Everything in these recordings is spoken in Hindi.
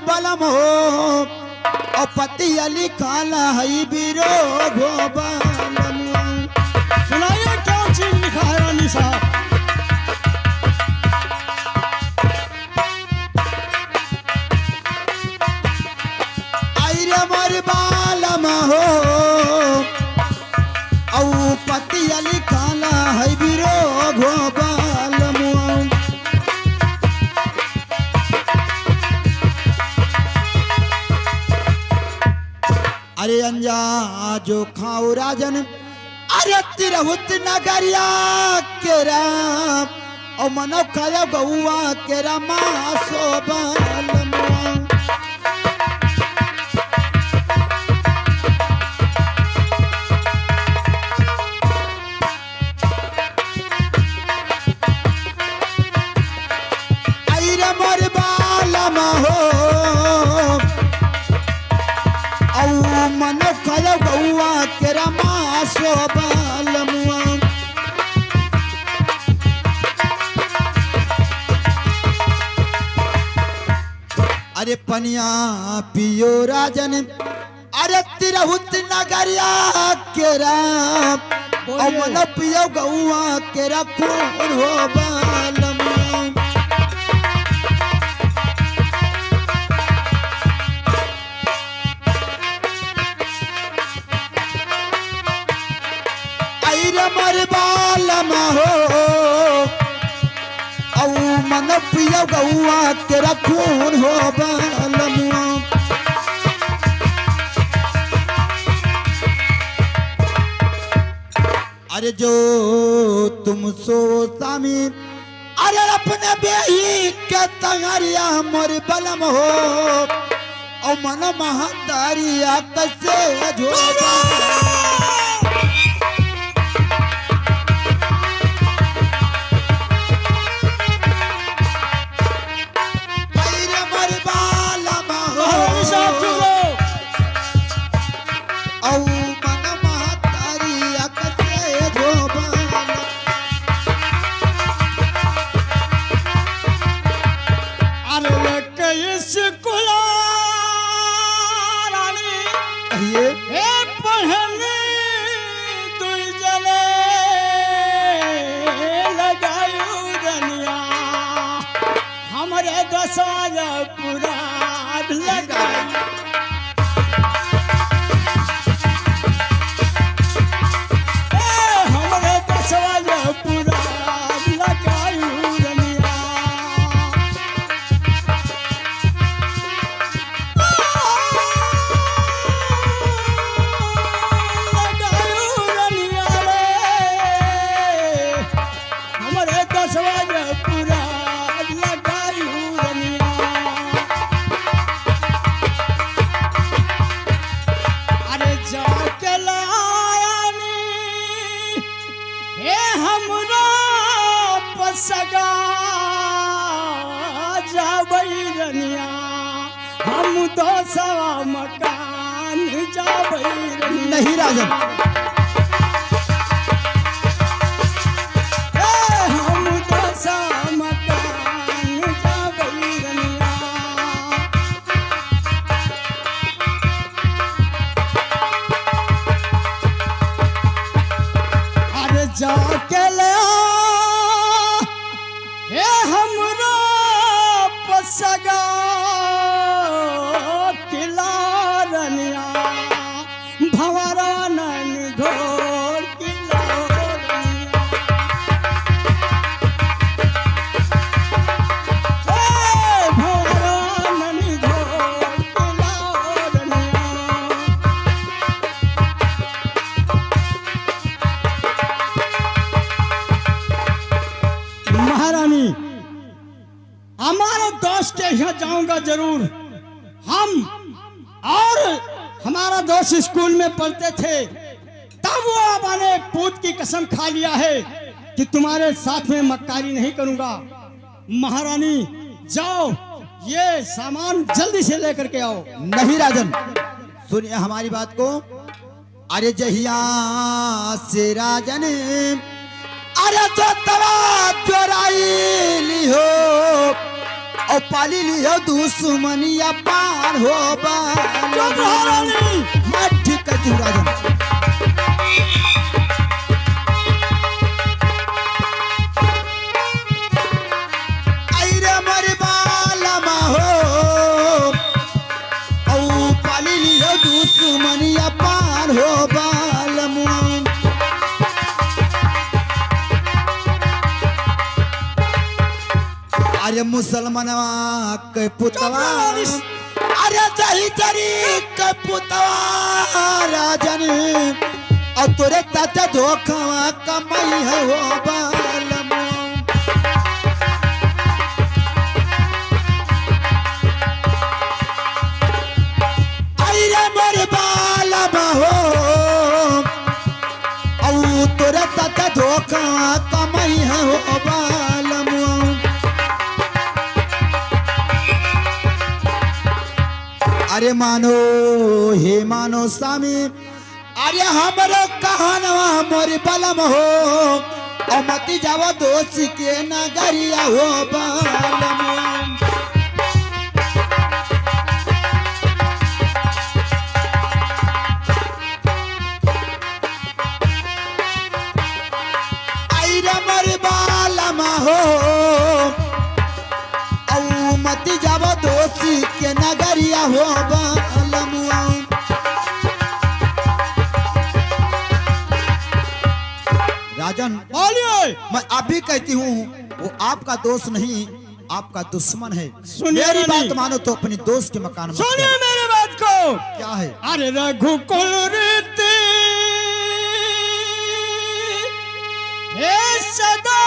बलम हो और पति अली काला है बीरो घो बलम। सुनाइए क्या चीज लिखा है रानी साहब। आई रे मोर बालम हो औ पति अली काला है बीरो घो बलम। अरे अंजा जो खाओ राजन अरे तिरहुत नगरिया केरा ओ मनो खाया गौआ केरा मासो बलमुआ। आई रे मोर बालम हो औ मनो खाया गौआ केरा मासो बलमुआ। अरे पनिया पियो राजन अरे तिरहुत नगरिया केरा ओ मनो पियो गौआ केरा खून हो बलमुआ। आई रे मोर बालम हो औ मन पियो गौआ केरा खून हो बलमुआ। अरे जो तुम सो स्वामी अरे अपने बेही के तंगरिया मोर बलम हो औ मन महतारिया कसे झोबा। रानी साहब चुप रहो। औ मन महतारिया कसे झोबा। अरे स्कूल रानी कहिए हे पढ़ने दुई जने लगायू रनिया हमरे दसाज पूरा लगाई। हमरे दसाज पूरा लगायू रनिया। सगा जाबई रनिया हम तो सवा मकान जाबई रनिया। नहीं राजन हम तो सवा मकान जाबई रनिया। अरे जाके ले हे हमरो पसगा किला रनिया भंवरा नन घोर किला रनिया। हे भंवरा नन घोर किला रनिया। महारानी हमारे दोस्त के यहाँ जाऊंगा जरूर। हम और हमारा दोस्त स्कूल में पढ़ते थे तब वो मैंने पूत की कसम खा लिया है कि तुम्हारे साथ में मक्कारी नहीं करूंगा। महारानी जाओ ये सामान जल्दी से लेकर के आओ। नहीं राजन सुनिए हमारी बात को। अरे जहिया से राजन अरे तो तवा चोराई ली हो और पाली लियो दुश्मनिया पार हो चुप रहो रानी। मैं ठीक कहती हूँ राजन। अरे मर बालमा हो और पाली लियो दुश्मनिया पार हो बालमुआ। अरे मुसलमानवा के पुतवा, अरे दही चरी के पुतवा राजन, और तोरे ताते धोखवा कमाई है हो बालमो। अरे मोर बालमा हो और तोरे ताते धोखवा कमाई है हो बालमो। अरे मानो हे मानो स्वामी, अरे हमरो कहनवा मोर बलम हो और मती जावा दोस्त के नगरिया हो बलम। अरे मोर बलम हो और मती जावा दोस्त के नगरिया हो बलमुआ। राजन बोलिए। मैं अभी कहती हूँ वो आपका दोस्त नहीं, आपका दुश्मन है। सुनिए मेरी रानी। बात मानो तो अपनी दोस्त के मकान में सुनिए जाओ। मेरी बात को। क्या है? अरे रघुकुल रीति हे सदा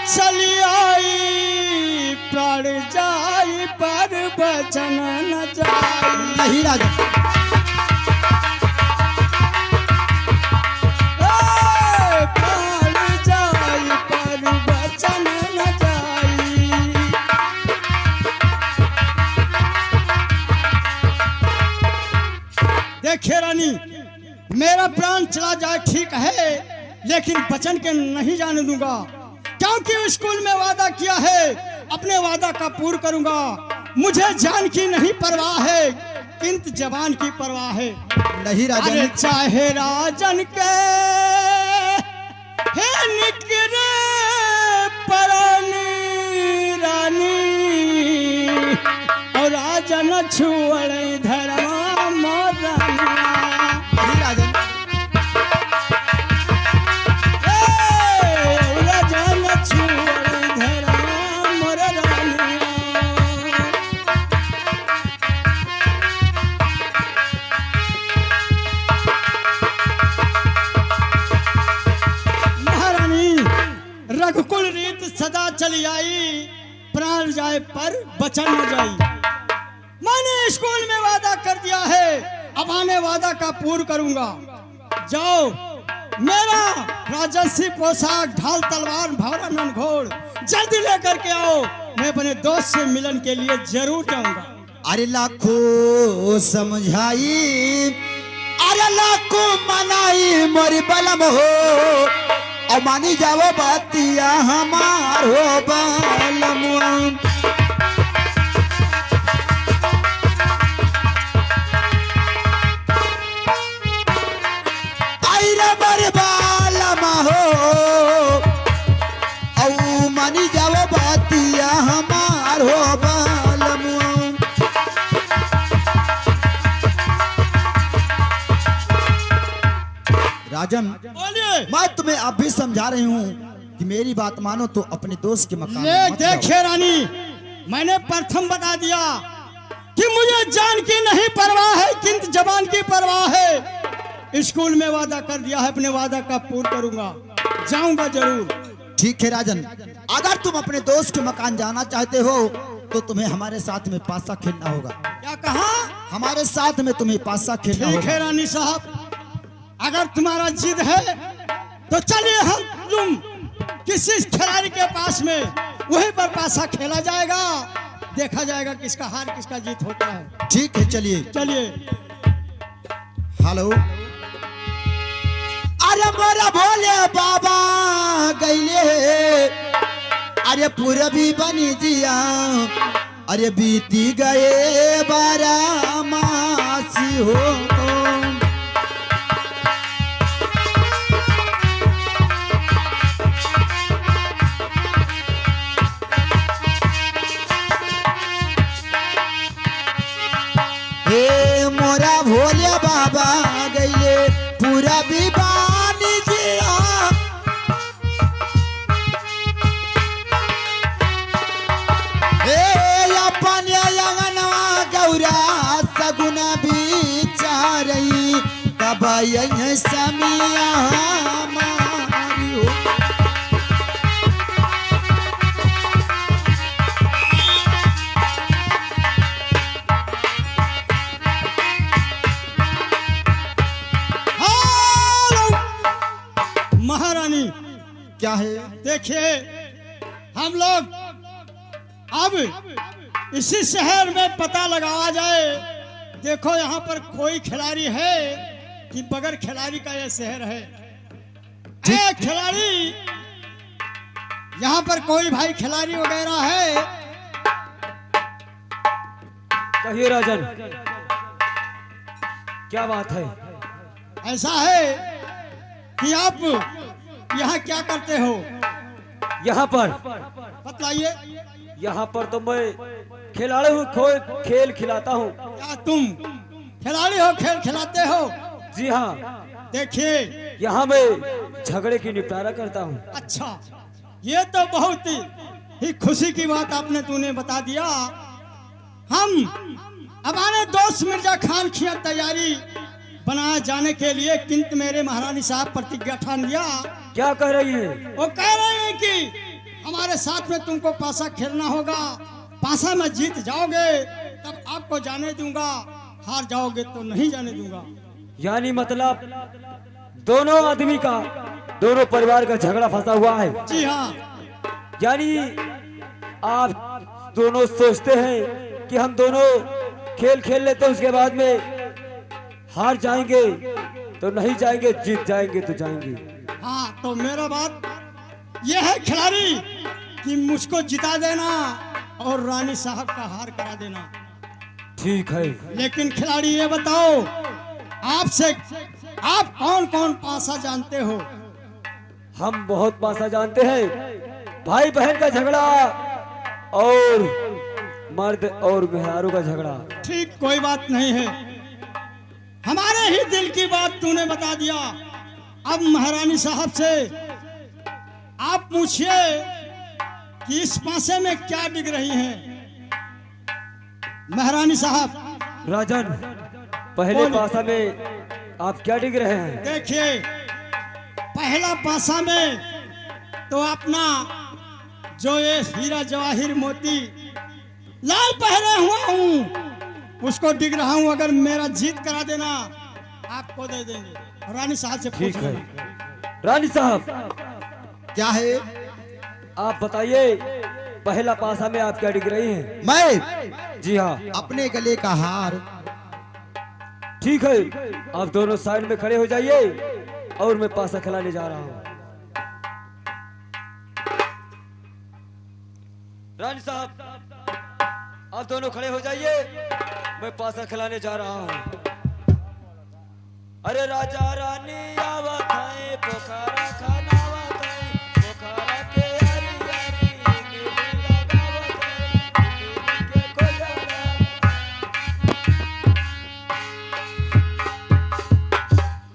चली आई, प्राण जाई पर बचन न जाई। नहीं राजन, प्राण जाई पर बचन न जाई। देखिए रानी, मेरा प्राण चला जाए ठीक है, लेकिन बचन के नहीं जाने दूंगा, क्योंकि स्कूल में वादा किया है, अपने वादा का पूर्ण करूंगा। मुझे जान की नहीं परवाह है, किंतु जवान की परवाह है। नहीं अरे राजन, चाहे राजन के हे निकरे परानी रानी, और राजन छुअड़े धर्मा मोरानी। नहीं राजन, राजन छुअड़े धर्मा मोरानी। महारानी, रघुकुल रीत सदा चली आई, प्राण जाए पर बचन न जाई। मैंने स्कूल में वादा कर दिया है, अब आने वादा का पूर्ण करूंगा। जाओ, मेरा राजसी पोशाक, ढाल, तलवार, भावरा, ननघोड़ जल्दी लेकर के आओ। मैं अपने दोस्त से मिलन के लिए जरूर जाऊंगा। अरे लाखों समझाई, अरे लाखों मनाई मोर बलम हो और मानी जाओ बातिया हमार हो बलमुआ। अरे मोर बलम हो और मानी जाओ बातिया हमार हो बलमुआ। राजन, बोलिए। मैं तुम्हें अब भी समझा रही हूँ कि मेरी बात मानो तो अपने दोस्त के मकान ये में मत जाओ। देखिए रानी, मैंने प्रथम बता दिया कि मुझे जान की नहीं परवाह है, किंतु जवान की परवाह है। स्कूल में वादा कर दिया है, अपने वादा का पूर्ण करूंगा, जाऊंगा जरूर। ठीक है राजन, अगर तुम अपने दोस्त के मकान जाना चाहते हो तो तुम्हें हमारे साथ में पासा खेलना होगा। क्या कहा? हमारे साथ में तुम्हें पासा खेलना ठीक होगा। है रानी साहब, अगर तुम्हारा जिद है तो चलिए हम तुम किसी खिलाड़ी के पास में वहीं पर पासा खेला जाएगा, देखा जाएगा किसका हार किसका जीत होता है। ठीक है, चलिए। चलिए। हेलो, अरे मोरा भोले बाबा गईले, अरे पूरबी बनी जिया अरे बीती गए 12 मास हो। हे मोरा भोले बाबा गईले पूरा बिबानी जिया हे अपन अंगनवा गौरा सगुना बिचारई कब समिया हमारी हो। महारानी क्या है? देखिए हम लोग अब इसी शहर में पता लगाया जाए। देखो यहाँ पर कोई खिलाड़ी है कि बगैर खिलाड़ी का यह शहर है। एक खिलाड़ी यहाँ पर कोई भाई खिलाड़ी वगैरह है? कहिए राजन, क्या बात है? ऐसा है कि आप यहाँ क्या करते हो? यहाँ पर बतलाइए। यहाँ पर तो मैं खिलाड़ी हूँ, खेल खिलाता हूँ। क्या तुम खिलाड़ी हो, खेल खिलाते हो? जी हाँ। देखिए यहाँ मैं झगड़े की निपटारा करता हूँ। अच्छा, ये तो बहुत ही खुशी की बात आपने तूने बता दिया। हम हमारे दोस्त मिर्जा खान की तैयारी बनाए जाने के लिए, किंतु मेरे महारानी साहब प्रतिज्ञा ठान लिया। क्या कह रही है? वो कह रहे हैं कि हमारे साथ में तुमको पासा खेलना होगा। पासा में जीत जाओगे तब आपको जाने दूंगा, हार जाओगे तो नहीं जाने दूंगा। यानी मतलब दोनों आदमी का, दोनों परिवार का झगड़ा फंसा हुआ है। जी हाँ। यानी आप दोनों सोचते हैं कि हम दोनों खेल खेल लेते हैं, उसके बाद में हार जाएंगे तो नहीं जाएंगे, जीत जाएंगे तो जाएंगे। हाँ, तो मेरा बात यह है खिलाड़ी कि मुझको जिता देना और रानी साहब का हार करा देना। ठीक है। लेकिन खिलाड़ी ये बताओ, आपसे आप कौन कौन पासा जानते हो? हम बहुत पासा जानते हैं। भाई बहन का झगड़ा और मर्द और मेहरारू का झगड़ा। ठीक, कोई बात नहीं है। हमारे ही दिल की बात तूने बता दिया। अब महारानी साहब से आप पूछिए कि इस पासे में क्या बिक रही हैं? महारानी साहब। राजन, पहले पासा में आप क्या डिग रहे हैं? देखिए, पहला पासा में तो अपना जो ये हीरा जवाहिर मोती लाल पहने हुआ हूँ उसको डिग रहा हूँ। अगर मेरा जीत करा देना आपको दे देंगे। रानी साहब से ठीक पूछ है। लेना। रानी साहब, क्या है? आप बताइए, पहला पासा में आप क्या डिग रही हैं? मैं जी हाँ। अपने गले का हार। ठीक है, आप दोनों साइड में खड़े हो जाइए और मैं पासा खिलाने जा रहा हूँ। रानी साहब, आप दोनों खड़े हो जाइए, मैं पासा खिलाने जा रहा हूँ। अरे राजा रानी आवत है, पोखरा खाना आवत है, पोखरा के हरी हरी नीली लगावत है, नीली के कोयला।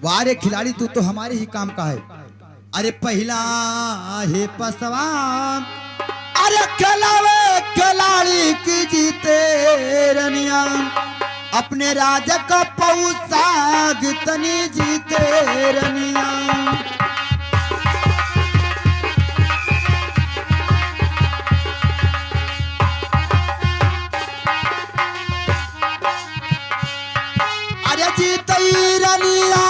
वारे खिलाड़ी, तू तो हमारे ही काम का है। अरे पहला है पसवा, अरे खिलावे खिलाड़ी की जीते रनिया, अपने राजा का पौसाग तनी जीते रनिया। अरे जीतई रनिया,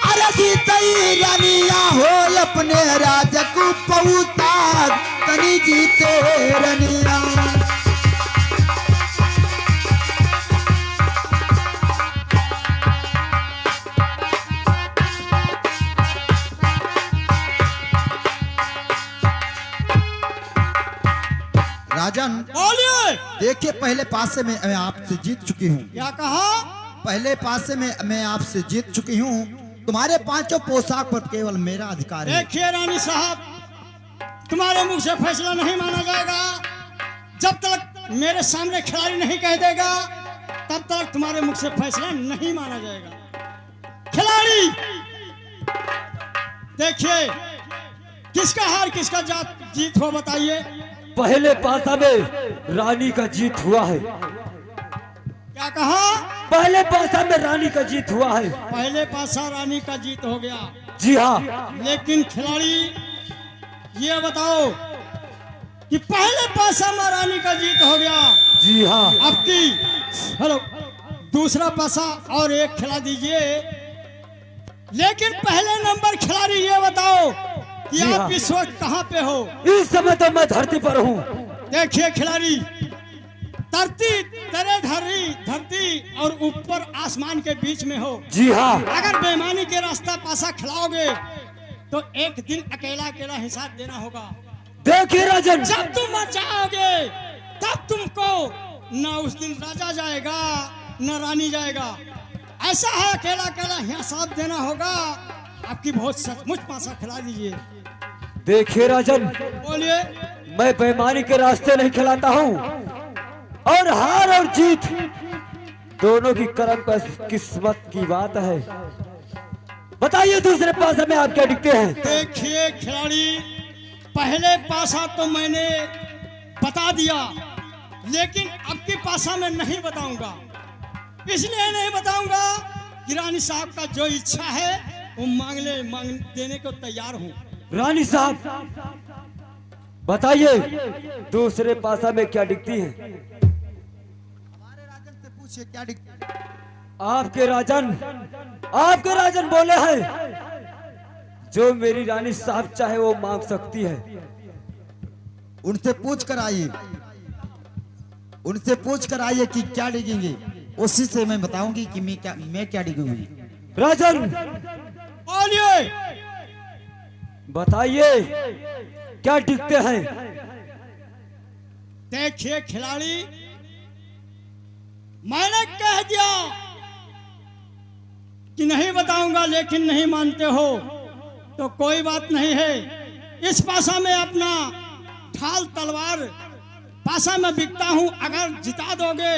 अरे जीतई रनिया हो, अपने राजा को पौसाग तनी जीते रनिया। देखिए पहले पासे में मैं आपसे जीत चुकी हूँ। क्या कहा? पहले पासे में मैं आपसे जीत चुकी हूँ। तुम्हारे पांचों पोशाक पर केवल मेरा अधिकार है। देखिए रानी साहब, तुम्हारे मुंह से फैसला नहीं माना जाएगा। जब तक मेरे सामने खिलाड़ी नहीं कह देगा तब तक तुम्हारे मुख से फैसला नहीं माना जाएगा। खिलाड़ी देखिए, किसका हार किसका जीत हो बताइए। पहले पासा में रानी का जीत हुआ है। क्या कहा? पहले पासा में रानी का जीत हुआ है। पहले पासा रानी का जीत हो गया। जी हाँ। लेकिन खिलाड़ी ये बताओ कि पहले पासा में रानी का जीत हो गया। जी हाँ। अब की हेलो दूसरा पासा और एक खिला दीजिए। लेकिन पहले नंबर खिलाड़ी ये बताओ कि जी आप हाँ। इस वक्त कहाँ पे हो? इस समय तो मैं धरती पर हूँ। देखिए खिलाड़ी, धरती और ऊपर आसमान के बीच में हो। जी हाँ। अगर बेईमानी के रास्ता पासा खिलाओगे तो एक दिन अकेला अकेला हिसाब देना होगा। देखिए राजन, जब तुम मर जाओगे तब तुमको न उस दिन राजा जाएगा न रानी जाएगा। ऐसा है, अकेला अकेला हिसाब देना होगा। आपकी बहुत सचमुच पासा खिला दीजिए। देखिए राजन, बोलिए। मैं बेईमानी के रास्ते नहीं खिलाता हूँ, और हार और जीत दोनों की कर्म पर किस्मत की बात है। बताइए दूसरे पासा में आप क्या दिखते हैं? देखिए खिलाड़ी, पहले पासा तो मैंने बता दिया, लेकिन अब की पासा में नहीं बताऊंगा। इसलिए नहीं बताऊंगा कि रानी साहब का जो इच्छा है वो मांग देने को तैयार हूँ। रानी साहब बताइए दूसरे पासा में क्या दिखती है? हमारे राजन से पूछिए क्या दिखता है। आपके राजन बोले हैं जो मेरी रानी साहब चाहे वो मांग सकती है। उनसे पूछ कर आइए, उनसे पूछ कर आइए कि क्या डिगेंगे, उसी से मैं बताऊंगी कि मैं क्या डिगूंगी। राजन बोलिए। बताइए क्या दिखते हैं? देखिए खिलाड़ी, मैंने कह दिया कि नहीं बताऊंगा, लेकिन नहीं मानते हो तो कोई बात नहीं है। इस पासा में अपना ढाल तलवार पासा में बिकता हूं। अगर जिता दोगे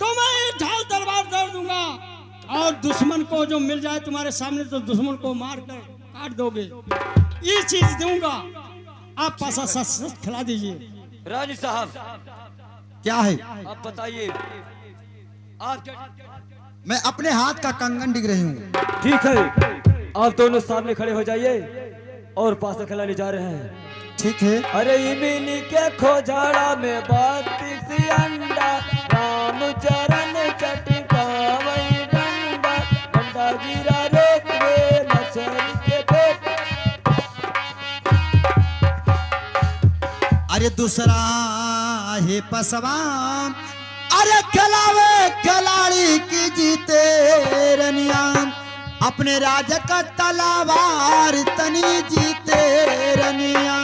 तो मैं ये ढाल तलवार दे दूंगा, और दुश्मन को जो मिल जाए तुम्हारे सामने तो दुश्मन को मार कर काट दोगे। ये चीज दूंगा, आप पासा सच सच खिला दीजिए। रानी साहब क्या है? आप बताइए आप क्या? मैं अपने हाथ का कंगन डिग रही हूँ। ठीक है, आप दोनों सामने खड़े हो जाइए और पासा खिलाने जा रहे हैं। ठीक है। अरे इमिनी के खोजाड़ा में 32 अंडा, रामचरण चटकावई डंडा, डंडा गिरा रेत में मछली के पेट। अरे दूसरा है पसवा, अरे खिलावे खिलाड़ी की जीते रनिया, अपने राजा का तलवार तनी जीते रनिया।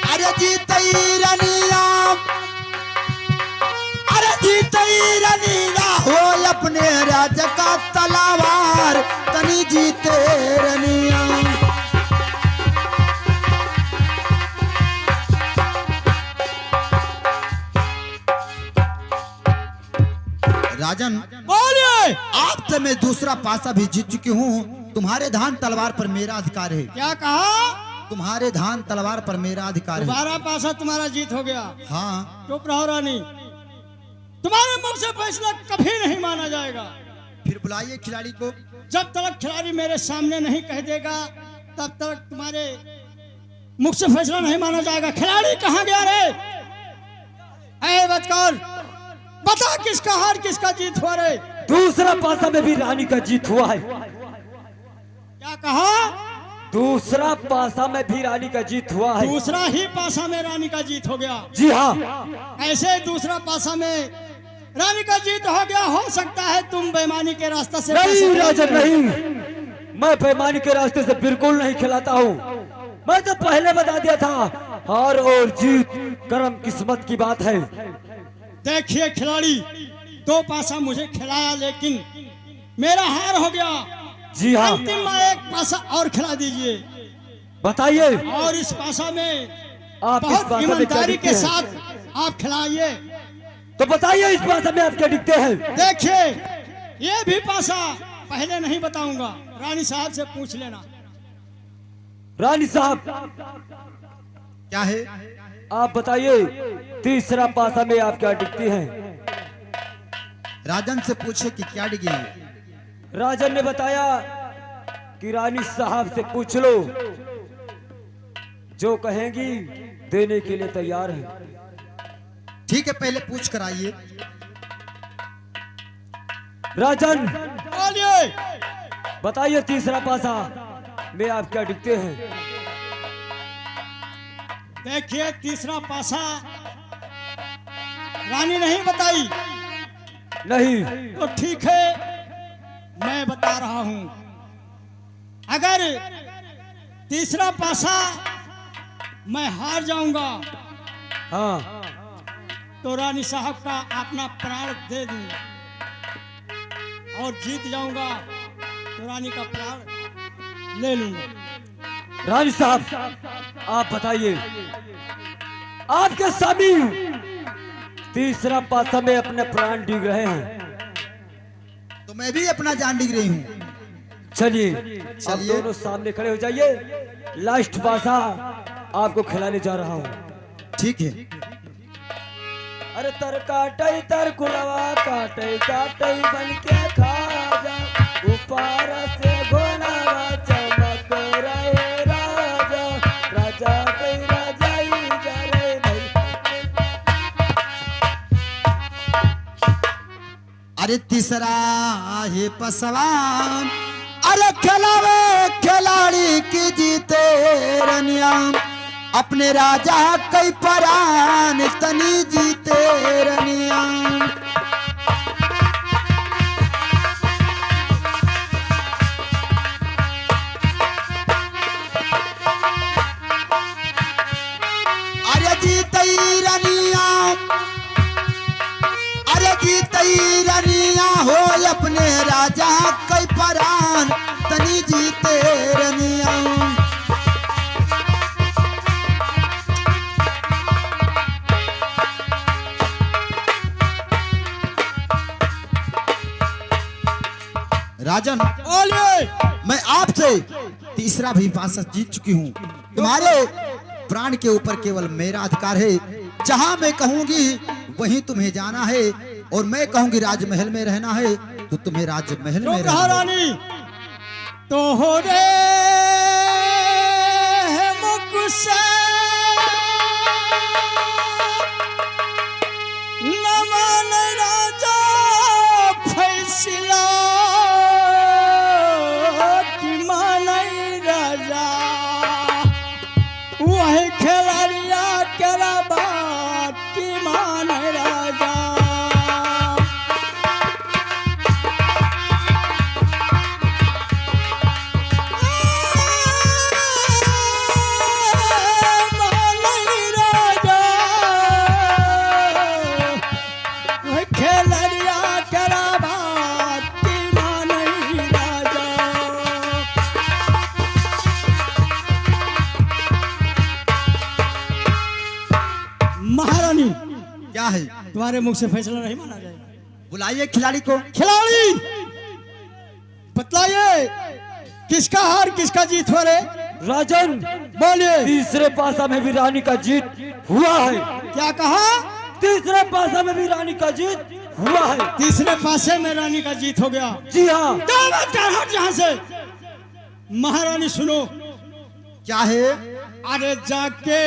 अरे जीते रनिया, अरे जीते रनिया हो, अपने राजा का तलवार तनी जीते रनिया। राजन बोलिए। आपसे मैं दूसरा पासा भी जीत चुकी हूँ। तुम्हारे धान तलवार पर मेरा अधिकार है। क्या कहा? तुम्हारे धान तलवार पर मेरा अधिकार है। दोबारा पासा तुम्हारा जीत हो गया। हाँ, चुप रहो रानी, तुम्हारे मुख से फैसला कभी नहीं माना जाएगा। फिर बुलाइए खिलाड़ी को। जब तक खिलाड़ी मेरे सामने नहीं कह देगा तब तक तुम्हारे मुख से फैसला नहीं माना जाएगा। खिलाड़ी कहाँ गया रे? ऐ बचकर बता, किसका हार किसका जीत हुआ रे? दूसरा पासा में भी रानी का जीत हुआ है। क्या कहा? दूसरा पासा में भी रानी का जीत हुआ है। दूसरा ही पासा में रानी का जीत हो गया। जी हाँ। ऐसे दूसरा पासा में रानी का जीत हो गया। हो सकता है तुम बेईमानी के रास्ते से नहीं राजन नहीं, मैं बेईमानी के रास्ते से बिल्कुल नहीं खिलाता हूँ। मैं तो पहले बता दिया था, हार और जीत कर्म किस्मत की बात है। देखिए खिलाड़ी, 2 पासा मुझे खिलाया लेकिन मेरा हार हो गया। जी हाँ, अंतिम में 1 पासा और खिला दीजिए। बताइए और इस पासा में आप इस बहुत पासा में क्या ईमानदारी दिखते के हैं? साथ आप खिलाइए। तो बताइए इस पासा में आप क्या दिखते हैं? देखिए ये भी पासा पहले नहीं बताऊंगा, रानी साहब से पूछ लेना। रानी साहब क्या है? आप बताइए, तीसरा पासा में आप क्या दिखती हैं? राजन से पूछे कि क्या डिगी है। राजन ने बताया कि रानी साहब से पूछ लो, जो कहेंगी देने के लिए तैयार है। ठीक है, पहले पूछ कर आइए। राजन बोलिए। बताइए तीसरा पासा में आप क्या दिखते हैं? देखिए तीसरा पासा रानी नहीं बताई नहीं, तो ठीक है, मैं बता रहा हूं। अगर तीसरा पासा मैं हार जाऊंगा हाँ, तो रानी साहब का अपना प्राण दे दूंगा, और जीत जाऊंगा तो रानी का प्राण ले लूंगा। रानी साहब आप बताइए, आपके स्वामी तीसरा पासा में अपने प्राण डिग रहे हैं, तो मैं भी अपना जान डिग रही हूँ। चलिए आप चलिए। दोनों सामने खड़े हो जाइए। लास्ट पासा आपको खिलाने जा रहा हूँ। ठीक है। अरे तर काटई तर कुलवा काटई काटई बन के खा जा, ऊपर से घोड़ा चमक रहे राजा, राजा कई राजाई जरे भाई। अरे तीसरा है पसवान, अरे खिलावे खिलाड़ी की जीते रनिया, अपने राजा कई परान तनी जीते रनिया। अरे जीतई रनिया, अरे जीतई रनिया हो, अपने राजा कई परान तनी जीते रनिया। राजन, बोलिए। मैं आपसे तीसरा भी पासा जीत चुकी हूँ। तुम्हारे प्राण के ऊपर केवल मेरा अधिकार है। जहाँ मैं कहूँगी वहीं तुम्हें जाना है, और मैं कहूँगी राजमहल में रहना है तो तुम्हें राजमहल में चुप रहो रहना है। रानी। तो हो रे मुकुशा न मान राजा फैसला, कि मान राजा वही खिलाड़िया केला बात, कि मान राजा। महारानी, क्या है? तुम्हारे मुख से फैसला नहीं माना जाएगा। बुलाइए खिलाड़ी को। खिलाड़ी बतलाइए, किसका हार किसका जीत हो रे? राजन बोलिए। तीसरे पासा में भी रानी का जीत हुआ है। क्या कहा? तीसरे पासा में भी रानी का जीत हुआ है। तीसरे पासे में रानी का जीत हो गया। जी हाँ, दावत कर, हट यहाँ से। महारानी सुनो, क्या है? अरे जाके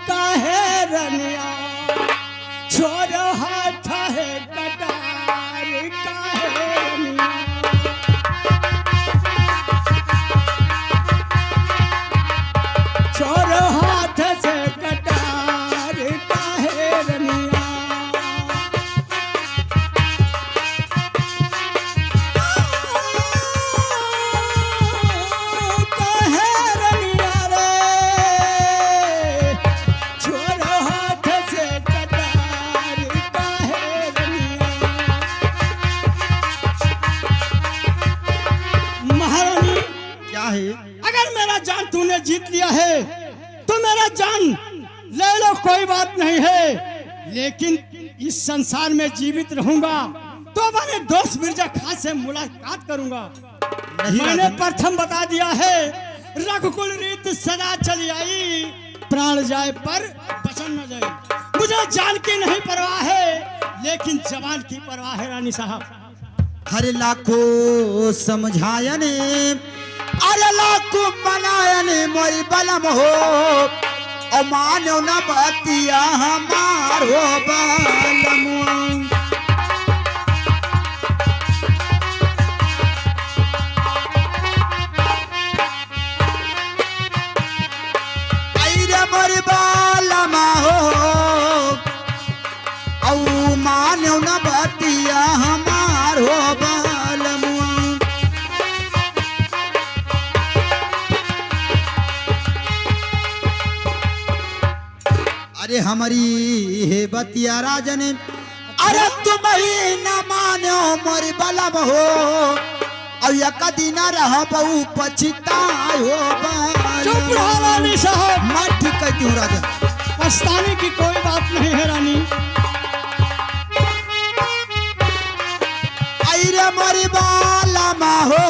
काहे रनिया छोरो हाथ है कटार काहे रनिया छोरो हाथ से कटार काहे रनिया काहे रनिया रे छोरो हाथ से कटार काहे रनिया महारानी क्या है? अगर मेरा जान तूने जीत लिया है तो मेरा जान ले लो, कोई बात नहीं है, लेकिन इस संसार में जीवित रहूंगा तो अपने दोस्त मिर्जा खान से मुलाकात करूंगा। नहीं मैंने राजन, प्रथम बता दिया है, रघुकुल रीत सदा चली आई, प्राण जाए पर बचन न जाए। मुझे जान की नहीं परवाह है, लेकिन जवान की परवाह है रानी साहब। हरे लाखों समझायने अरे लाखों मनायने मोरी बलम हो और मानो न बतिया हमार हो बलम। अरे मोरी बलम हो औ मानो न बतिया हमार हो बलम। अरे हमारी हे बतिया राजन अरे तुम ही न मानो मोर बलम हो और एक दिन रह बहु पछताए हो चुप रहो रानी साहब, मैं ठीक कहती हूँ राजन। पछताने की कोई बात नहीं है रानी। अरे मोर बलम हो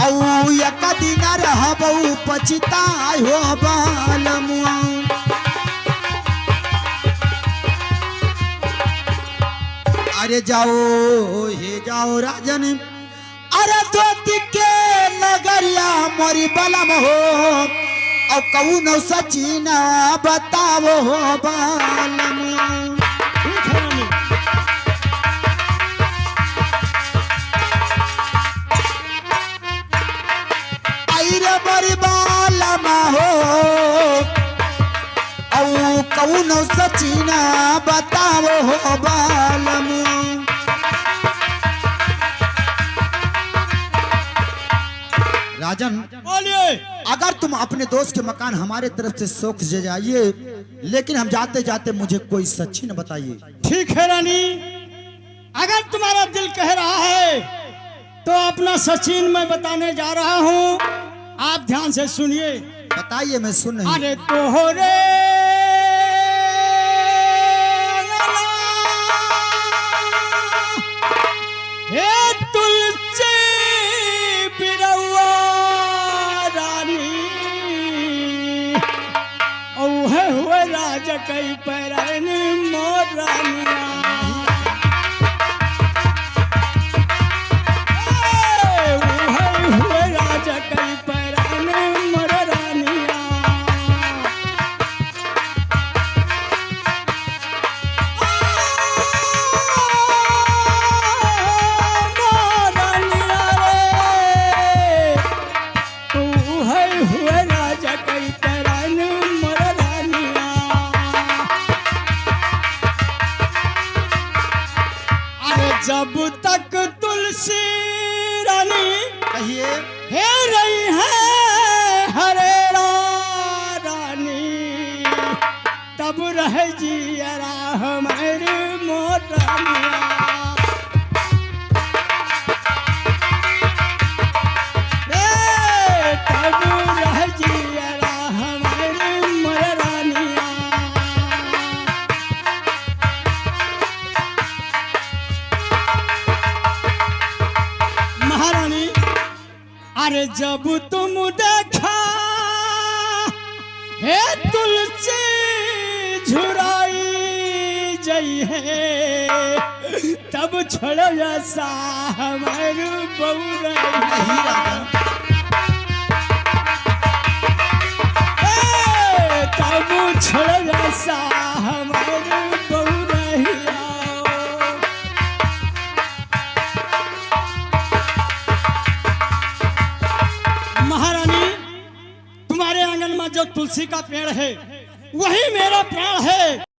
औ एक दिन रह बहु पछताए हो बलम। अरे जाओ हे जाओ राजन अरे धोती के नगरिया मोरी बलम हो और कौन सचीना बताओ हो बलम। ठीक है रानी। अरे मोरी बलम हो औ कौन सचीना बताओ हो बलम। राजन बोलिए। अगर तुम अपने दोस्त के मकान हमारे तरफ से शौक से जाइए, लेकिन हम जाते जाते मुझे कोई सच्ची न बताइए। ठीक है रानी, अगर तुम्हारा दिल कह रहा है तो अपना सचिन मैं बताने जा रहा हूँ, आप ध्यान से सुनिए। बताइए, मैं सुन रही हूँ। अरे तोहरे हे तुलसी बिरौआ रानी औहे हुए राज कई पैरन मोर रानिया। औहे हुए राज कई पैरन मोर रानिया। जब तक तुलसी रानी कहिए। हे रही है हरे रानी, तब रह जियरा हमारे मोर रानिया। तब रह जियरा हमारे मोर रानिया। महारानी अरे जब तुम देखा हे तुलसी झुराई जई है, तब छोड़ो सा हमार बउरा। छोड़ ऐसा हमारे बहू रहिया। महारानी, तुम्हारे आंगन में जो तुलसी का पेड़ है वही मेरा प्राण है।